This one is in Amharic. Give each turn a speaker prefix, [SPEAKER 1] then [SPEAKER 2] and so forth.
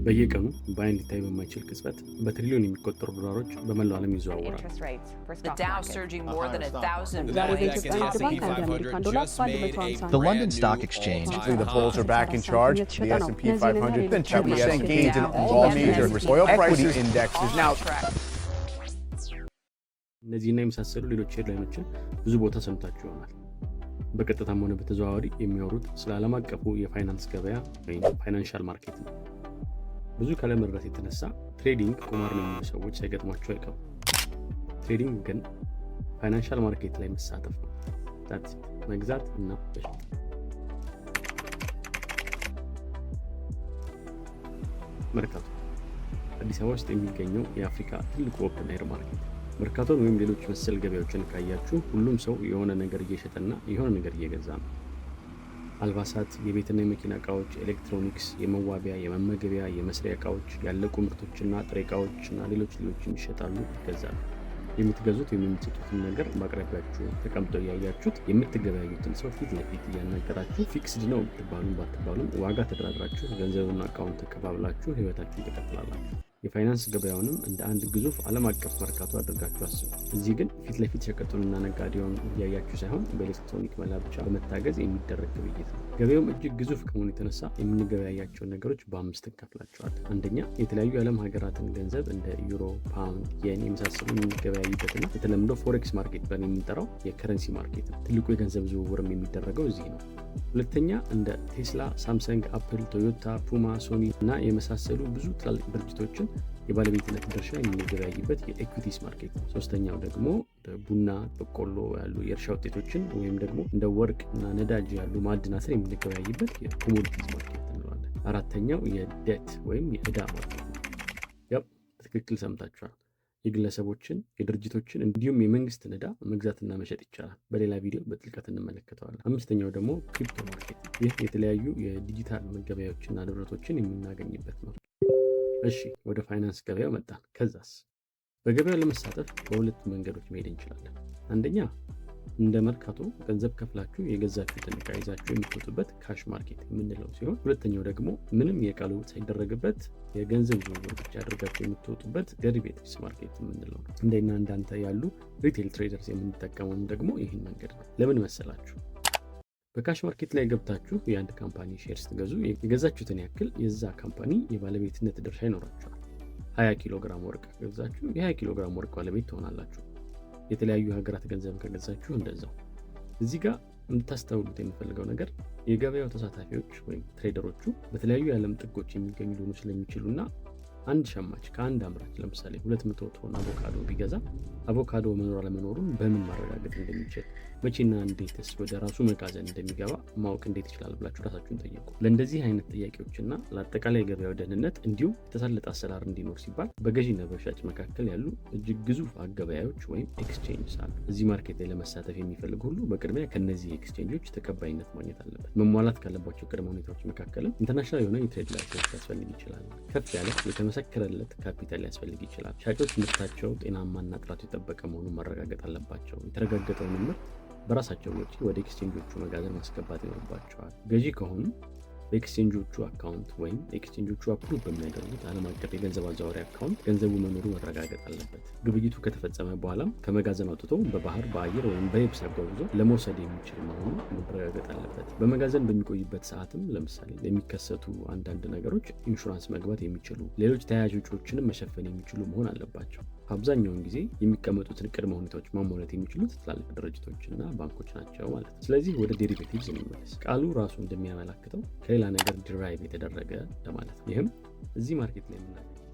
[SPEAKER 1] በየቀኑ በአይን ሊታይ በማይችል ቅጽበት በትሪሊዮን የሚቆጠሩ ዶላሮች በመላው ዓለም ይዘዋወራሉ።
[SPEAKER 2] The Dow surging more than 1,000
[SPEAKER 3] ዛሬ
[SPEAKER 2] points.
[SPEAKER 3] በኢትዮጵያ ንግድ ባንክ አንድ የአሜሪካን ዶላር በ150
[SPEAKER 4] The London Stock Exchange.
[SPEAKER 5] The bulls are back in charge. The S&P 500 been 10% gains in all major oil prices indexes. Now,
[SPEAKER 1] እነዚህና የመሳሰሉ ሌሎች ሄድላይኖችን ብዙ ቦታ ሰምታችሁ ይሆናል። በቀጥታም ሆነ በተዘዋዋሪ የሚያወሩት ስለ ዓለም አቀፉ የፋይናንስ ገበያ ወይም ፋይናንሻል ማርኬት ነው። ብዙ ካለመረዳት የተነሳ ትሬዲንግ ቁማር ነው የሚሉ ሰዎች ሳይገጥሟቸው አይቀሩም። ትሬዲንግ ግን ፋይናንሻል ማርኬት ላይ መሳተፍ ነው። መግዛት እና መሸጥ። መርካቶ አዲስ አበባ ውስጥ የሚገኘው የአፍሪካ ትልቁ ኦፕን ኤር ማርኬት። መርካቶን ወይም ሌሎች መሰል ገበያዎችን ካያችሁ ሁሉም ሰው የሆነ ነገር እየሸጠና የሆነ ነገር እየገዛ ነው። አልባሳት፣ የቤትና የመኪና እቃዎች፣ ኤሌክትሮኒክስ፣ የመዋቢያ፣ የመመገቢያ፣ የመስሪያ እቃዎች፣ ያለቁ ምርቶችና ጥሬ እቃዎችና ሌሎችም ይሸጣሉ፣ ይገዛሉ። የምትገዙት ወይም የምትሸጡትን ነገር በአቅራቢያችሁ ተቀምጠው እያያችሁት የምትገበያዩትን ሰው ፊት ለፊት እያናገራችሁ ፊክስድ ነው ብትባሉም ባትባሉም ዋጋ ተደራድራችሁ ገንዘብና እቃውን ተቀባብላችሁ ህይወታችሁን ትቀጥላላችሁ። የፋይናንስ ገበያውንም እንደ አንድ ግዙፍ ዓለም አቀፍ መርካቶ አድርጋችሁ አስቡ። እዚህ ግን ፊት ለፊት ሸቀጡንና ነጋዴውን እያያችሁ ሳይሆን በኤሌክትሮኒክ መላ ብቻ በመታገዝ የሚደረግ ግብይት ነው። ገበያውም እጅግ ግዙፍ ከመሆኑ የተነሳ የምንገበያያቸውን ነገሮች በአምስት እንከፍላቸዋለን። አንደኛ፣ የተለያዩ የዓለም ሀገራትን ገንዘብ እንደ ዩሮ፣ ፓውንድ፣ የን የመሳሰሉ የምንገበያይበትና በተለምዶ ፎሬክስ ማርኬት ብለን የምንጠራው የከረንሲ ማርኬት ነው። ትልቁ የገንዘብ ዝውውርም የሚደረገው እዚህ ነው። ሁለተኛ፣ እንደ ቴስላ፣ ሳምሰንግ፣ አፕል፣ ቶዮታ፣ ፑማ፣ ሶኒ እና የመሳሰሉ ብዙ ትላልቅ ድርጅቶችን የባለቤትነት ድርሻ የምንገበያይበት የኤኩዊቲስ ማርኬት ነው። ሶስተኛው ደግሞ ቡና፣ በቆሎ ያሉ የእርሻ ውጤቶችን ወይም ደግሞ እንደ ወርቅ እና ነዳጅ ያሉ ማዕድናትን የምንገበያይበት የኮሞዲቲስ ማርኬት እንለዋለን። አራተኛው የዴት ወይም የዕዳ ማርኬት ነው። ያው በትክክል ሰምታችኋል። የግለሰቦችን፣ የድርጅቶችን እንዲሁም የመንግስትን ዕዳ መግዛትና መሸጥ ይቻላል። በሌላ ቪዲዮ በጥልቀት እንመለከተዋለን። አምስተኛው ደግሞ ክሪፕቶ ማርኬት። ይህ የተለያዩ የዲጂታል መገበያዎችና ንብረቶችን የምናገኝበት ነው። እሺ፣ ወደ ፋይናንስ ገበያው መጣን። ከዛስ? በገበያው ለመሳተፍ በሁለት መንገዶች መሄድ እንችላለን። አንደኛ፣ እንደ መርካቶ ገንዘብ ከፍላችሁ የገዛችሁትን ዕቃ ይዛችሁ የምትወጡበት ካሽ ማርኬት የምንለው ሲሆን፣ ሁለተኛው ደግሞ ምንም የዕቃ ልውውጥ ሳይደረግበት የገንዘብ ዝውውር ብቻ አድርጋችሁ የምትወጡበት ደሪቬቲቭስ ማርኬት የምንለው ነው። እንደና እንዳንተ ያሉ ሪቴል ትሬደርስ የምንጠቀመው ደግሞ ይህን መንገድ ነው። ለምን መሰላችሁ? በካሽ ማርኬት ላይ ገብታችሁ የአንድ ካምፓኒ ሼር ስትገዙ የገዛችሁትን ያክል የዛ ካምፓኒ የባለቤትነት ድርሻ ይኖራችኋል። 20 ኪሎ ግራም ወርቅ ከገዛችሁ የ20 ኪሎ ግራም ወርቅ ባለቤት ትሆናላችሁ። የተለያዩ ሀገራት ገንዘብ ከገዛችሁ እንደዛው። እዚህ ጋር እንድታስተውሉት የምፈልገው ነገር የገበያው ተሳታፊዎች ወይም ትሬደሮቹ በተለያዩ የዓለም ጥጎች የሚገኙ ሊሆኑ ስለሚችሉና አንድ ሸማች ከአንድ አምራች ለምሳሌ 200 ቶን አቮካዶ ቢገዛ አቮካዶ መኖር አለመኖሩን በምን ማረጋገጥ እንደሚችል፣ መቼና እንዴትስ ወደ ራሱ መጋዘን እንደሚገባ ማወቅ እንዴት ይችላል ብላችሁ ራሳችሁን ጠይቁ። ለእንደዚህ አይነት ጥያቄዎችና ለአጠቃላይ ገበያው ደህንነት እንዲሁም የተሳለጠ አሰራር እንዲኖር ሲባል በገዢና በሻጭ መካከል ያሉ እጅግ ግዙፍ አገበያዮች ወይም ኤክስቼንጅስ አሉ። እዚህ ማርኬት ላይ ለመሳተፍ የሚፈልግ ሁሉ በቅድሚያ ከነዚህ ኤክስቼንጆች ተቀባይነት ማግኘት አለበት። መሟላት ካለባቸው ቅድመ ሁኔታዎች መካከልም ኢንተርናሽናል የሆነ የትሬድ ላይሰንስ ያስፈልግ ይችላል። ከፍ ያለ የተመሰከረለት ካፒታል ሊያስፈልግ ይችላል። ሻጮች ምርታቸው ጤናማና ጥራቱ የጠበቀ መሆኑን ማረጋገጥ አለባቸው። የተረጋገጠውን ምርት በራሳቸው ወጪ ወደ ኤክስቼንጆቹ መጋዘን ማስገባት ይኖርባቸዋል። ገዢ ከሆኑ በኤክስቼንጆቹ አካውንት ወይም ኤክስቼንጆቹ አፕሩቭ በሚያደርጉት ዓለም አቀፍ የገንዘብ አዘዋዋሪ አካውንት ገንዘቡ መኖሩ መረጋገጥ አለበት። ግብይቱ ከተፈጸመ በኋላም ከመጋዘን አውጥቶ በባህር፣ በአየር ወይም በየብስ አጓጉዞ ለመውሰድ የሚችል መሆኑ መረጋገጥ አለበት። በመጋዘን በሚቆይበት ሰዓትም ለምሳሌ ለሚከሰቱ አንዳንድ ነገሮች ኢንሹራንስ መግባት የሚችሉ፣ ሌሎች ተያያዥ ወጪዎችንም መሸፈን የሚችሉ መሆን አለባቸው። አብዛኛውን ጊዜ የሚቀመጡትን ቅድመ ሁኔታዎች ማሟላት የሚችሉት ትላልቅ ድርጅቶችና ባንኮች ናቸው ማለት ነው። ስለዚህ ወደ ዴሪቬቲቭስ እንመለስ። ቃሉ ራሱ እንደሚያመላክተው ከሌላ ነገር ዲራይቭ የተደረገ ለማለት ነው። ይህም እዚህ ማርኬት ላይ የምናገኘው